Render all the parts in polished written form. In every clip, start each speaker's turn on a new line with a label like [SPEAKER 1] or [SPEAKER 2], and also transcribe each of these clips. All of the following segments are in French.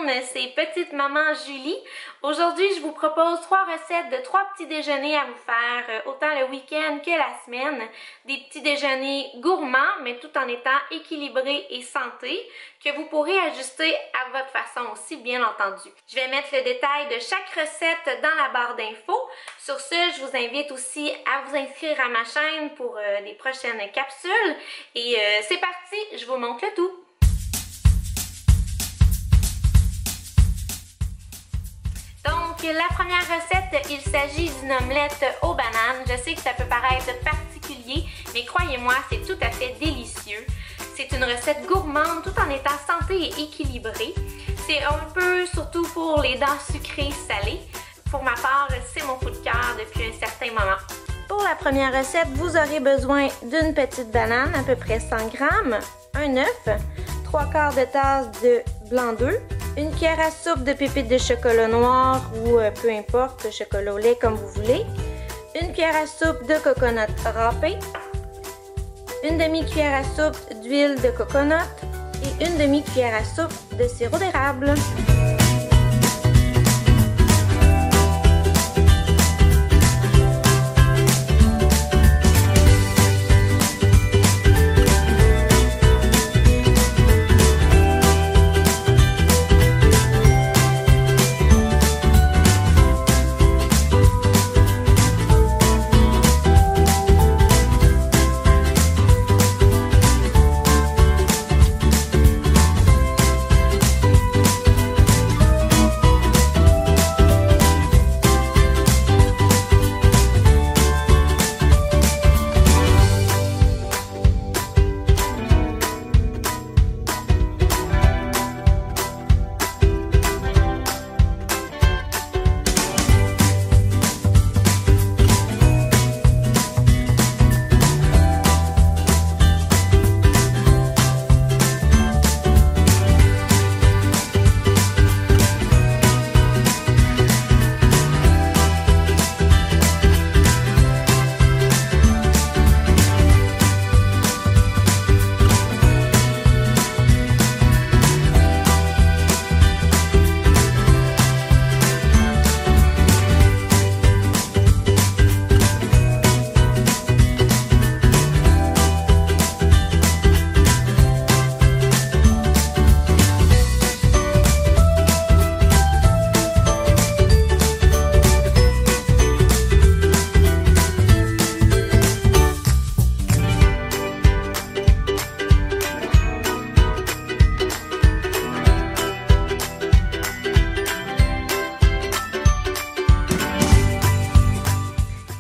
[SPEAKER 1] semaine, c'est Petite Maman Julie. Aujourd'hui, je vous propose 3 recettes de 3 petits déjeuners à vous faire, autant le week-end que la semaine. Des petits déjeuners gourmands, mais tout en étant équilibrés et santé, que vous pourrez ajuster à votre façon aussi, bien entendu. Je vais mettre le détail de chaque recette dans la barre d'infos. Sur ce, je vous invite aussi à vous inscrire à ma chaîne pour les prochaines capsules. Et c'est parti, je vous montre le tout. Donc, la première recette, il s'agit d'une omelette aux bananes. Je sais que ça peut paraître particulier, mais croyez-moi, c'est tout à fait délicieux. C'est une recette gourmande tout en étant santé et équilibrée. C'est un peu surtout pour les dents sucrées salées. Pour ma part, c'est mon coup de cœur depuis un certain moment. Pour la première recette, vous aurez besoin d'une petite banane, à peu près 100 g, un œuf, 3/4 de tasse de blanc d'œuf, une cuillère à soupe de pépites de chocolat noir ou peu importe, chocolat au lait comme vous voulez, une cuillère à soupe de coconut râpé, une demi-cuillère à soupe d'huile de coconut et une demi-cuillère à soupe de sirop d'érable.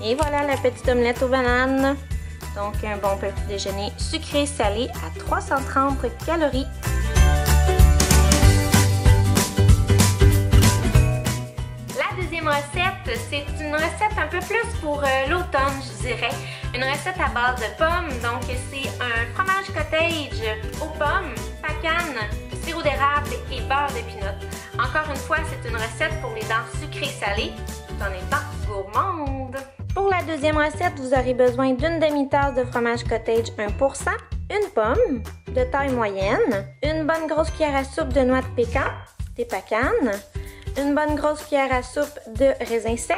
[SPEAKER 1] Et voilà la petite omelette aux bananes. Donc un bon petit déjeuner sucré-salé à 330 calories. La deuxième recette, c'est une recette un peu plus pour l'automne, je dirais. Une recette à base de pommes. Donc c'est un fromage cottage aux pommes, pacane, sirop d'érable et beurre de pinot. Encore une fois, c'est une recette pour les dents sucrées-salées, tout en étant gourmande. Pour la deuxième recette, vous aurez besoin d'une demi-tasse de fromage cottage 1%, une pomme de taille moyenne, une bonne grosse cuillère à soupe de noix de pécan, des pacanes, une bonne grosse cuillère à soupe de raisin sec,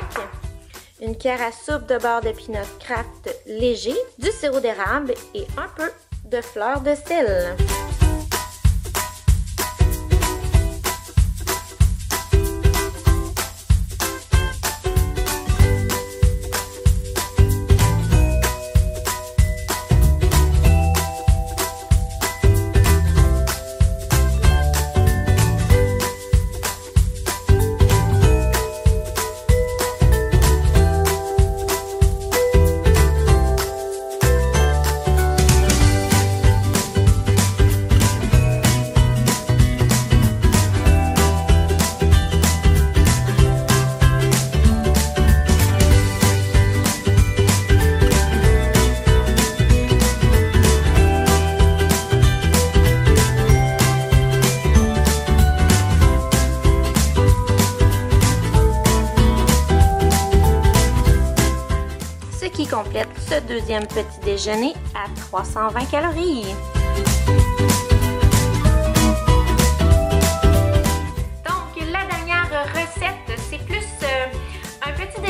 [SPEAKER 1] une cuillère à soupe de beurre de pinot Kraft léger, du sirop d'érable et un peu de fleur de sel. complète ce deuxième petit déjeuner à 320 calories.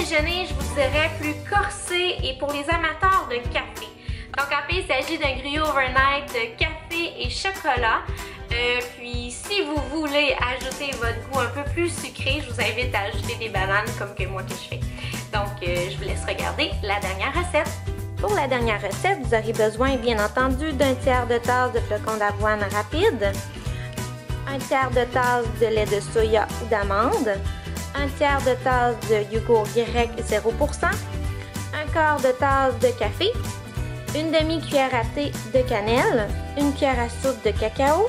[SPEAKER 1] déjeuner, je vous dirais plus corsé et pour les amateurs de café. Donc en fait, il s'agit d'un gruyot overnight de café et chocolat. Puis si vous voulez ajouter votre goût un peu plus sucré, je vous invite à ajouter des bananes comme que moi que je fais. Donc je vous laisse regarder la dernière recette. Pour la dernière recette, vous aurez besoin bien entendu d'un tiers de tasse de flocons d'avoine rapide, un tiers de tasse de lait de soya ou d'amande, un tiers de tasse de yogourt grec 0%, un quart de tasse de café, une demi-cuillère à thé de cannelle, une cuillère à soupe de cacao,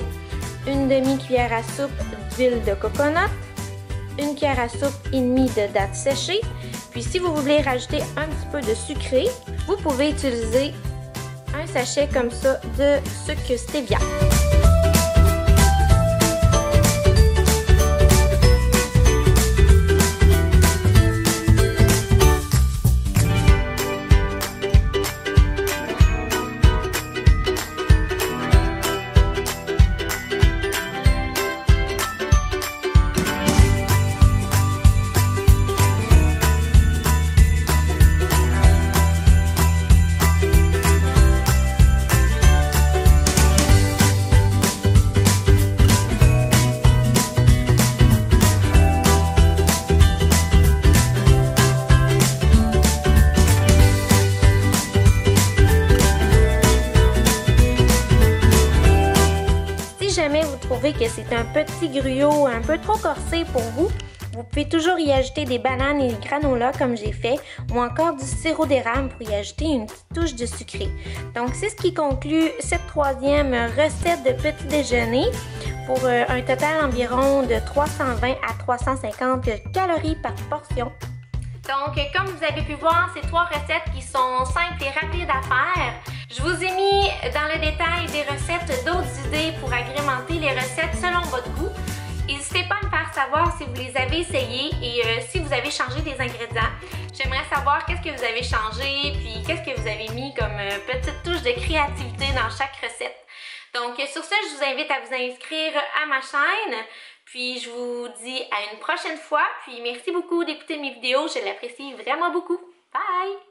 [SPEAKER 1] une demi-cuillère à soupe d'huile de coconut, une cuillère à soupe et demie de dattes séchées. Puis si vous voulez rajouter un petit peu de sucré, vous pouvez utiliser un sachet comme ça de sucre stevia. Si jamais vous trouvez que c'est un petit gruyot un peu trop corsé pour vous, vous pouvez toujours y ajouter des bananes et des granola comme j'ai fait, ou encore du sirop d'érable pour y ajouter une petite touche de sucré. Donc c'est ce qui conclut cette troisième recette de petit déjeuner pour un total environ de 320 à 350 calories par portion. Donc, comme vous avez pu voir, c'est trois recettes qui sont simples et rapides à faire. Je vous ai mis dans le détail des recettes d'autres idées pour agrémenter les recettes selon votre goût. N'hésitez pas à me faire savoir si vous les avez essayées et si vous avez changé des ingrédients. J'aimerais savoir qu'est-ce que vous avez changé, puis qu'est-ce que vous avez mis comme petite touche de créativité dans chaque recette. Donc, sur ce, je vous invite à vous inscrire à ma chaîne. Puis je vous dis à une prochaine fois. Puis merci beaucoup d'écouter mes vidéos, je l'apprécie vraiment beaucoup. Bye!